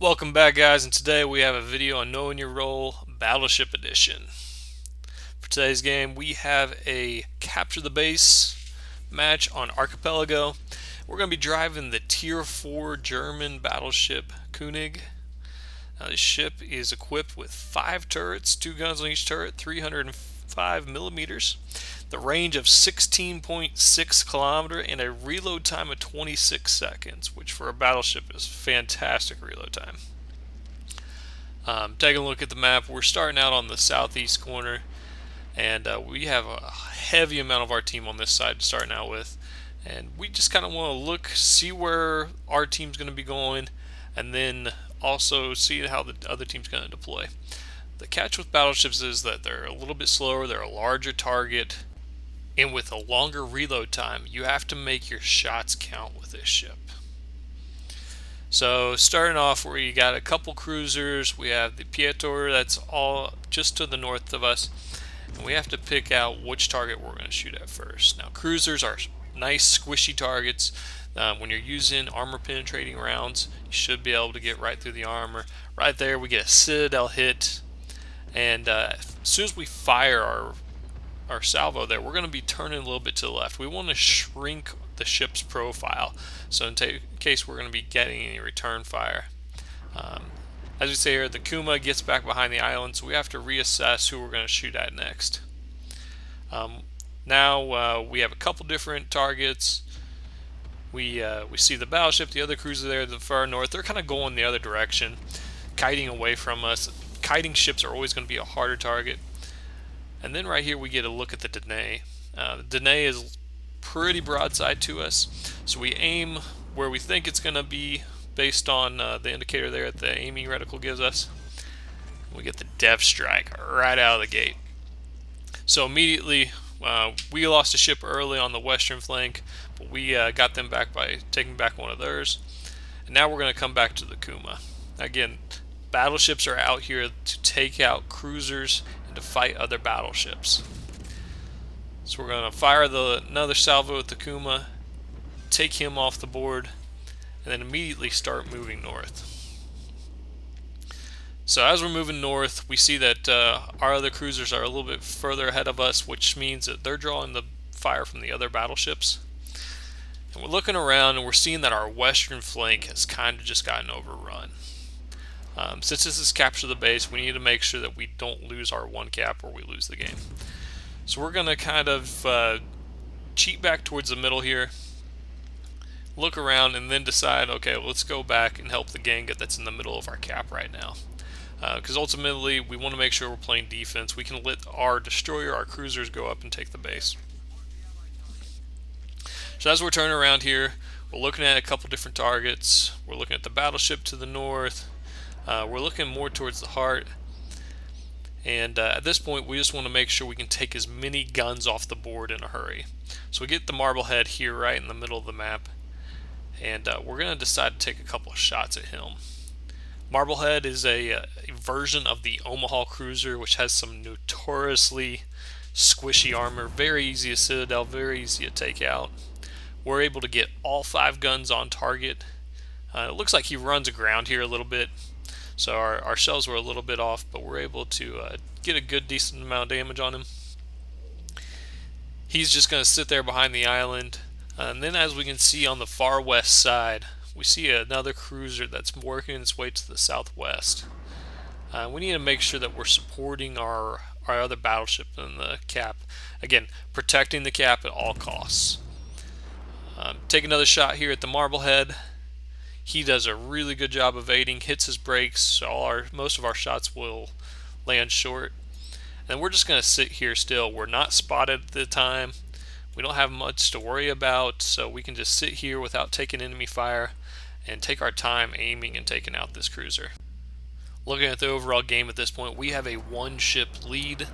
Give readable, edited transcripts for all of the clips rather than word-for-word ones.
Welcome back, guys, and today we have a video on knowing your role, Battleship Edition. For today's game, we have a capture the base match on Archipelago. We're going to be driving the Tier 4 German battleship Konig. Now, this ship is equipped with 5 turrets, 2 guns on each turret, 305 millimeters, the range of 16.6 kilometers, and a reload time of 26 seconds, which for a battleship is fantastic reload time. Taking a look at the map, we're starting out on the southeast corner, and we have a heavy amount of our team on this side starting out with, and we just kind of want to look, see where our team's going to be going, and then also see how the other team's going to deploy. The catch with battleships is that they're a little bit slower, they're a larger target, and with a longer reload time, you have to make your shots count with this ship. So starting off, where you got a couple cruisers, we have the Pietor that's all just to the north of us, and we have to pick out which target we're going to shoot at first. Now, cruisers are nice squishy targets. When you're using armor penetrating rounds, you should be able to get right through the armor. Right there, we get a Citadel hit, and as soon as we fire our salvo there, we're going to be turning a little bit to the left. We want to shrink the ship's profile, so in case we're going to be getting any return fire. As we say here, the Kuma gets back behind the island, so we have to reassess who we're going to shoot at next. Now we have a couple different targets. We see the battleship, the other cruiser there, the far north. They're kind of going the other direction, kiting away from us. Kiting ships are always going to be a harder target. And then right here we get a look at the Danae. The Danae is pretty broadside to us, so we aim where we think it's going to be based on the indicator there that the aiming reticle gives us. We get the Dev Strike right out of the gate. So immediately we lost a ship early on the western flank, but we got them back by taking back one of theirs. And now we're going to come back to the Kuma. Again, battleships are out here to take out cruisers and to fight other battleships. So we're going to fire another salvo at the Kuma, take him off the board, and then immediately start moving north. So as we're moving north, we see that our other cruisers are a little bit further ahead of us, which means that they're drawing the fire from the other battleships. And we're looking around and we're seeing that our western flank has kind of just gotten overrun. Since this is capture the base, we need to make sure that we don't lose our one cap or we lose the game. So we're going to kind of cheat back towards the middle here, look around, and then decide, okay, let's go back and help the gang that's in the middle of our cap right now. Because ultimately, we want to make sure we're playing defense. We can let our destroyer, our cruisers, go up and take the base. So as we're turning around here, we're looking at a couple different targets. We're looking at the battleship to the north. We're looking more towards the heart. And at this point, we just want to make sure we can take as many guns off the board in a hurry. So we get the Marblehead here right in the middle of the map. And we're going to decide to take a couple of shots at him. Marblehead is a version of the Omaha cruiser, which has some notoriously squishy armor. Very easy to Citadel, very easy to take out. We're able to get all 5 guns on target. It looks like he runs aground here a little bit. So our shells were a little bit off, but we're able to get a good decent amount of damage on him. He's just going to sit there behind the island. And then as we can see on the far west side, we see another cruiser that's working its way to the southwest. We need to make sure that we're supporting our other battleship in the cap. Again, protecting the cap at all costs. Take another shot here at the Marblehead. He does a really good job evading, hits his brakes, so most of our shots will land short. And we're just going to sit here still. We're not spotted at the time. We don't have much to worry about, so we can just sit here without taking enemy fire and take our time aiming and taking out this cruiser. Looking at the overall game at this point, we have a 1-ship lead.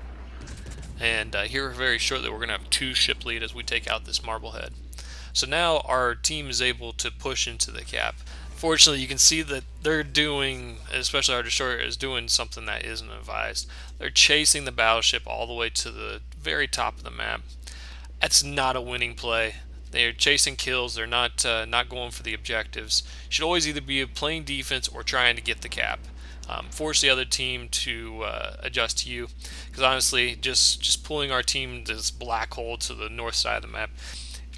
And here very shortly we're going to have a 2-ship lead as we take out this Marblehead. So now our team is able to push into the cap. Fortunately, you can see that they're doing, especially our destroyer, is doing something that isn't advised. They're chasing the battleship all the way to the very top of the map. That's not a winning play. They're chasing kills. They're not going for the objectives. You should always either be playing defense or trying to get the cap. Force the other team to adjust to you, because honestly, just pulling our team to this black hole to the north side of the map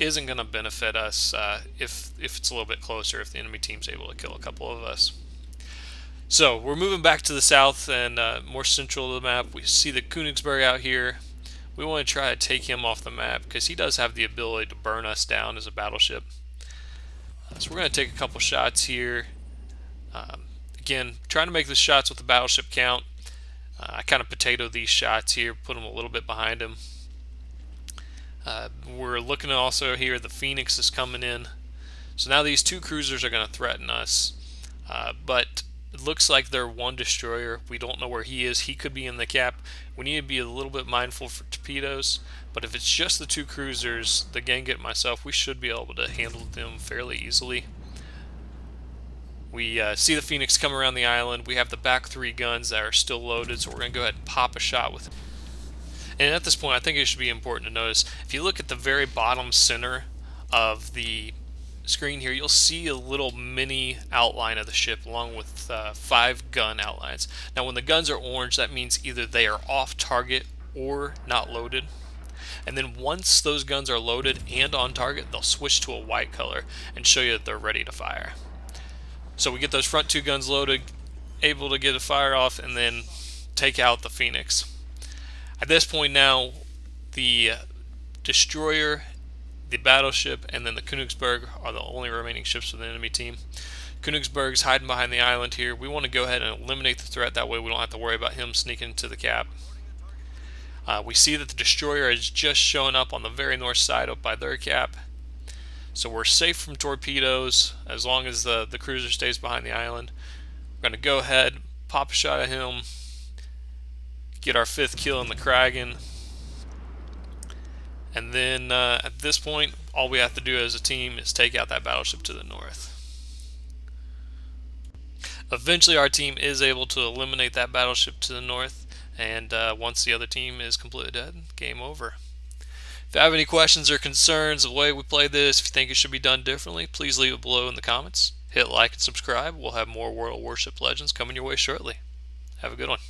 isn't going to benefit us if it's a little bit closer, if the enemy team's able to kill a couple of us. So we're moving back to the south and more central of the map. We see the Königsberg out here. We want to try to take him off the map because he does have the ability to burn us down as a battleship. So we're going to take a couple shots here. Again, trying to make the shots with the battleship count. I kind of potato these shots here, put them a little bit behind him. We're looking at also here, the Phoenix is coming in. So now these two cruisers are going to threaten us. But it looks like they're one destroyer. We don't know where he is. He could be in the cap. We need to be a little bit mindful for torpedoes. But if it's just the two cruisers, the Ganget and myself, we should be able to handle them fairly easily. We see the Phoenix come around the island. We have the back three guns that are still loaded, so we're going to go ahead and pop a shot with it. And at this point, I think it should be important to notice, if you look at the very bottom center of the screen here, you'll see a little mini outline of the ship along with 5 gun outlines. Now when the guns are orange, that means either they are off target or not loaded. And then once those guns are loaded and on target, they'll switch to a white color and show you that they're ready to fire. So we get those front 2 guns loaded, able to get a fire off, and then take out the Phoenix. At this point now, the destroyer, the battleship, and then the Königsberg are the only remaining ships of the enemy team. Königsberg's hiding behind the island here. We want to go ahead and eliminate the threat. That way we don't have to worry about him sneaking into the cap. We see that the destroyer is just showing up on the very north side up by their cap. So we're safe from torpedoes as long as the cruiser stays behind the island. We're going to go ahead, pop a shot at him, get our 5th kill in the Kraken. And then at this point, all we have to do as a team is take out that battleship to the north. Eventually our team is able to eliminate that battleship to the north, and once the other team is completely dead, game over. If you have any questions or concerns of the way we play this, if you think it should be done differently, please leave it below in the comments. Hit like and subscribe. We'll have more World of Warship Legends coming your way shortly. Have a good one.